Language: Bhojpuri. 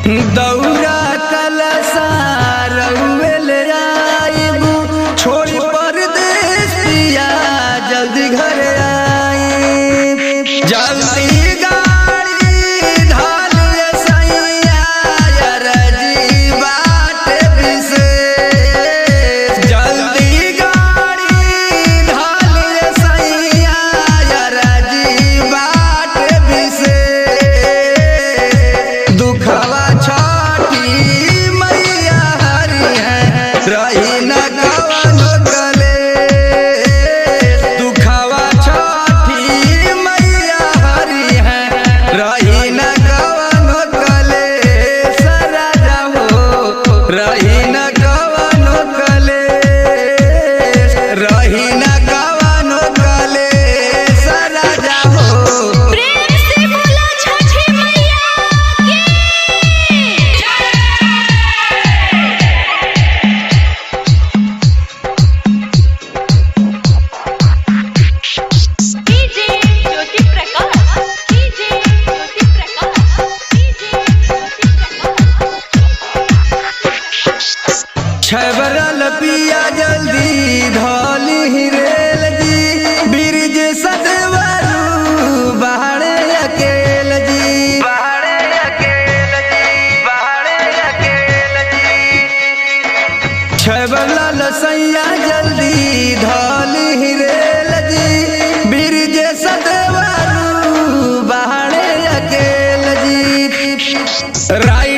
दौरा कलसा रउएल आइबू छोड़ी परदेस पिया जल्दी घर आई जल्दी गाड़ी ढाल सैया रजी बाट विशेष जल्दी गाड़ी ढाल सैया रजी बाट विशेष दुखवा रही न कवनो कलेश दुखवा छठी मैया हरि है रही न कवनो कलेश राजा हो रही न कवनो कलेश रही न कवनो कलेश राजा हो। प्रेम से बोला छठी मैया छबरल पिया जल्दी धौली रेल जी ब्रिज सदवरू बाहरे अकेल जी बाहरे अकेल जी छबरल सैया जल्दी धौली रेल जी ब्रिज सदवरू बाहरे अकेल जी राई